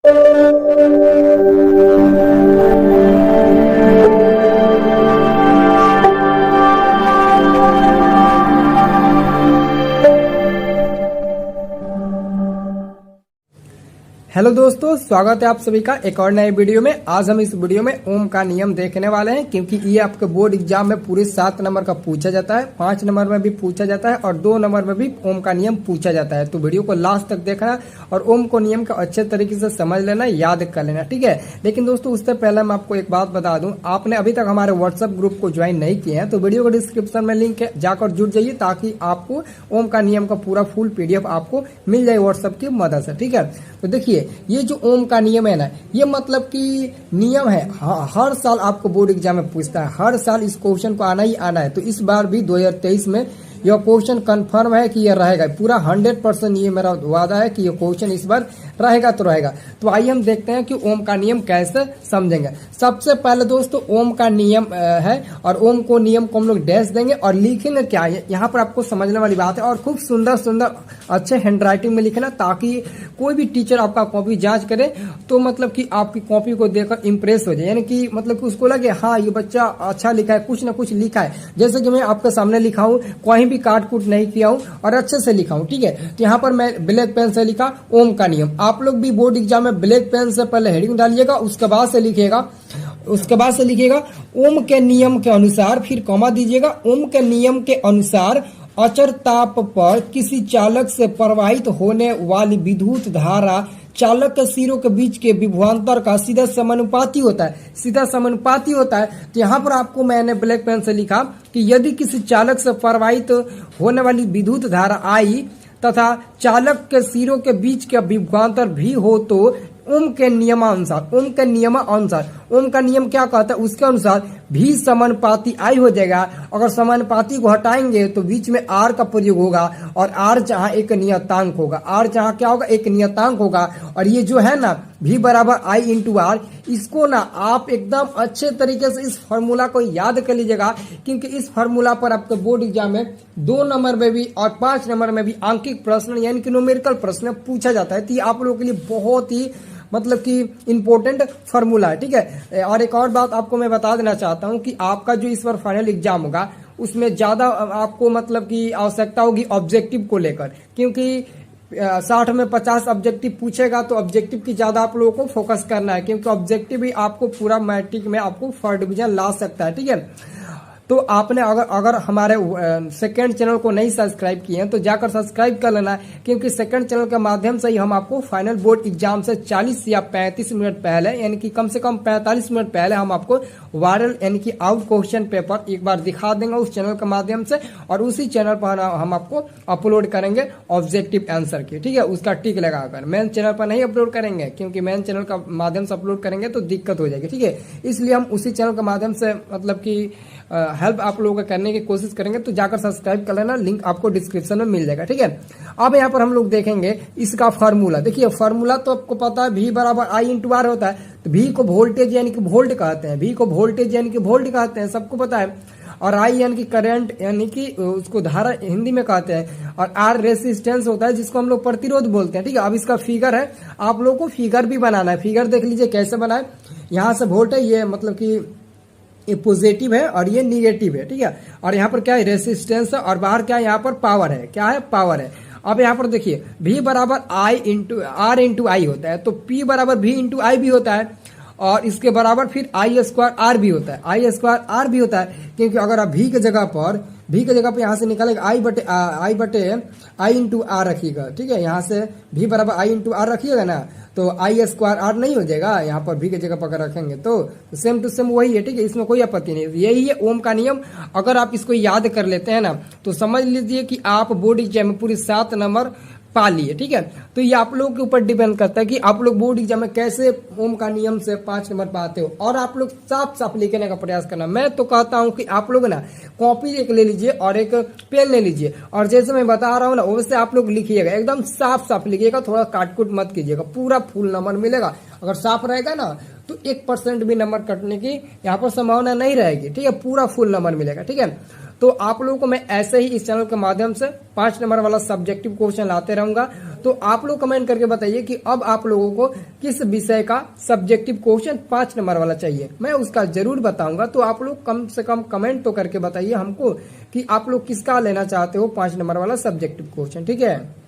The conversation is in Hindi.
हेलो दोस्तों, स्वागत है आप सभी का एक और नए वीडियो में। आज हम इस वीडियो में ओम का नियम देखने वाले हैं, क्योंकि ये आपके बोर्ड एग्जाम में पूरे 7 नंबर का पूछा जाता है, 5 नंबर में भी पूछा जाता है और 2 नंबर में भी ओम का नियम पूछा जाता है। तो वीडियो को लास्ट तक देखना और ओम को नियम का अच्छे तरीके से समझ लेना, याद कर लेना, ठीक है। लेकिन दोस्तों उससे पहले मैं आपको एक बात बता दूं, आपने अभी तक हमारे व्हाट्सएप ग्रुप को ज्वाइन नहीं किए हैं तो वीडियो को डिस्क्रिप्शन में लिंक है, जाकर जुड़ जाइए ताकि आपको ओम का नियम का पूरा फुल PDF आपको मिल जाए व्हाट्सएप की मदद से, ठीक है। तो देखिए, ये जो ओम का नियम है ना, ये मतलब कि नियम है, हर साल आपको बोर्ड एग्जाम में पूछता है, हर साल इस क्वेश्चन को आना ही आना है। तो इस बार भी 2023 में यह क्वेश्चन कंफर्म है कि यह रहेगा, पूरा 100% ये मेरा वादा है कि यह क्वेश्चन इस बार रहेगा तो रहेगा। तो आइए हम देखते हैं कि ओम का नियम कैसे समझेंगे। सबसे पहले दोस्तों ओम का नियम है और ओम को नियम को हम लोग डैश देंगे और लिखेंगे क्या है, यहाँ पर आपको समझने वाली बात है। और खूब सुंदर सुंदर अच्छे हैंडराइटिंग में लिखना, ताकि कोई भी टीचर आपका कॉपी जांच करे तो मतलब कि आपकी कॉपी को देखकर इंप्रेस हो जाए, यानी कि मतलब कि उसको लगे हाँ ये बच्चा अच्छा लिखा है, कुछ ना कुछ लिखा है। जैसे कि मैं आपके सामने लिखा हूँ, कहीं भी काट कूट नहीं किया हूँ और अच्छे से लिखा हूँ, ठीक है। तो यहाँ पर मैं ब्लैक पेन से लिखा ओम का नियम। आप लोग भी बोर्ड एग्जाम में ब्लैक पेन से पहले हेडिंग डालिएगा, उसके बाद से लिखिएगा ओम के नियम के अनुसार, फिर कॉमा दीजिएगा, ओम के नियम के अनुसार अचर ताप पर किसी चालक से प्रवाहित होने वाली विद्युत धारा चालक के सिरों के बीच के विभवांतर का सीधा समानुपाती होता है। तो यहाँ पर आपको मैंने ब्लैक पेन से लिखा कि यदि किसी चालक से प्रवाहित होने वाली विद्युत धारा आई तथा चालक के सिरों के बीच का विभवांतर भी हो तो ओम के नियमानुसार, ओम का नियम क्या कहता है, उसके अनुसार भी समानुपाती आई हो जाएगा। अगर समानुपाती को हटाएंगे तो बीच में आर का प्रयोग होगा और आर जहाँ एक नियतांक होगा, और ये जो है ना भी बराबर आई इंटू आर, इसको ना आप एकदम अच्छे तरीके से इस फॉर्मूला को याद कर लीजिएगा, क्योंकि इस फॉर्मूला पर आपके बोर्ड एग्जाम में 2 नंबर में भी और 5 नंबर में भी आंकिक प्रश्न यानी कि न्यूमेरिकल प्रश्न पूछा जाता है। तो ये आप लोगों के लिए बहुत ही मतलब कि इम्पोर्टेंट फॉर्मूला है, ठीक है। और एक और बात आपको मैं बता देना चाहता हूं कि आपका जो इस बार फाइनल एग्जाम होगा उसमें ज्यादा आपको मतलब कि आवश्यकता होगी ऑब्जेक्टिव को लेकर, क्योंकि 60 में 50 ऑब्जेक्टिव पूछेगा तो ऑब्जेक्टिव की ज्यादा आप लोगों को फोकस करना है, क्योंकि ऑब्जेक्टिव भी आपको पूरा मैट्रिक में आपको 4th डिवीजन ला सकता है, ठीक है। तो आपने अगर हमारे सेकंड चैनल को नहीं सब्सक्राइब किए हैं तो जाकर सब्सक्राइब कर लेना है, क्योंकि सेकंड चैनल के माध्यम से ही हम आपको फाइनल बोर्ड एग्जाम से 40 या 35 मिनट पहले, यानी कि कम से कम 45 मिनट पहले हम आपको वायरल यानी कि आउट क्वेश्चन पेपर एक बार दिखा देंगे उस चैनल के माध्यम से, और उसी चैनल पर हम आपको अपलोड करेंगे ऑब्जेक्टिव आंसर की, ठीक है। उसका टिक लगाकर मेन चैनल पर नहीं अपलोड करेंगे, क्योंकि मेन चैनल का माध्यम से अपलोड करेंगे तो दिक्कत हो जाएगी, ठीक है। इसलिए हम उसी चैनल के माध्यम से मतलब की हेल्प आप लोगों का करने की कोशिश करेंगे। तो जाकर सब्सक्राइब कर लेना, लिंक आपको डिस्क्रिप्शन में मिल जाएगा, ठीक है। अब यहाँ पर हम लोग देखेंगे इसका फार्मूला। देखिए फार्मूला तो आपको पता है, V बराबर आई इंटू आर होता है। तो V को वोल्टेज यानी कि वोल्ट कहते हैं, सबको पता है। और I यानी कि करंट यानी कि उसको धारा हिंदी में कहते हैं, और R रेसिस्टेंस होता है जिसको हम लोग प्रतिरोध बोलते हैं, ठीक है। अब इसका फिगर है, आप लोगों को फिगर भी बनाना है। फिगर देख लीजिए कैसे बनाए। यहाँ से वोल्ट है, ये मतलब कि ये पॉजिटिव है और ये निगेटिव है, ठीक है। और यहाँ पर क्या है, रेसिस्टेंस है, और बाहर क्या है, यहाँ पर पावर है। क्या है, पावर है। अब यहाँ पर देखिए V बराबर I इंटू आर इंटू आई होता है, तो P बराबर V इंटू आई भी होता है, और इसके बराबर फिर आई स्क्वायर आर भी होता है। क्योंकि अगर आप V के जगह पर यहाँ से निकालेगा आई इंटू आर रखिएगा, ठीक है। यहाँ से V बराबर आई इंटू आर रखिएगा ना, तो आई स्क्वायर आर नहीं हो जाएगा, यहाँ पर V के जगह पर रखेंगे तो सेम टू सेम वही है, ठीक है। इसमें कोई आपत्ति नहीं। यही है ओम का नियम। अगर आप इसको याद कर लेते हैं ना तो समझ लीजिए कि आप बोर्ड एग्जाम में पूरी 7 नंबर पा लिए, ठीक है। तो ये आप लोगों के ऊपर डिपेंड करता है कि आप लोग बोर्ड एग्जाम में कैसे ओम का नियम से 5 नंबर पाते हो, और आप लोग साफ लिखने का प्रयास करना। मैं तो कहता हूं कि आप लोग ना कॉपी एक ले लीजिए और एक पेन ले लीजिए, और जैसे मैं बता रहा हूं ना वैसे आप लोग लिखिएगा, एकदम साफ लिखिएगा, थोड़ा काटकुट मत कीजिएगा, पूरा फुल नंबर मिलेगा। अगर साफ रहेगा ना तो 1% भी नंबर कटने की यहाँ पर संभावना नहीं रहेगी, ठीक है। पूरा फुल नंबर मिलेगा, ठीक है। तो आप लोगों को मैं ऐसे ही इस चैनल के माध्यम से 5 नंबर वाला सब्जेक्टिव क्वेश्चन लाते रहूंगा। तो आप लोग कमेंट करके बताइए कि अब आप लोगों को किस विषय का सब्जेक्टिव क्वेश्चन 5 नंबर वाला चाहिए, मैं उसका जरूर बताऊंगा। तो आप लोग कम से कम कमेंट तो करके बताइए हमको कि आप लोग किसका लेना चाहते हो 5 नंबर वाला सब्जेक्टिव क्वेश्चन, ठीक है।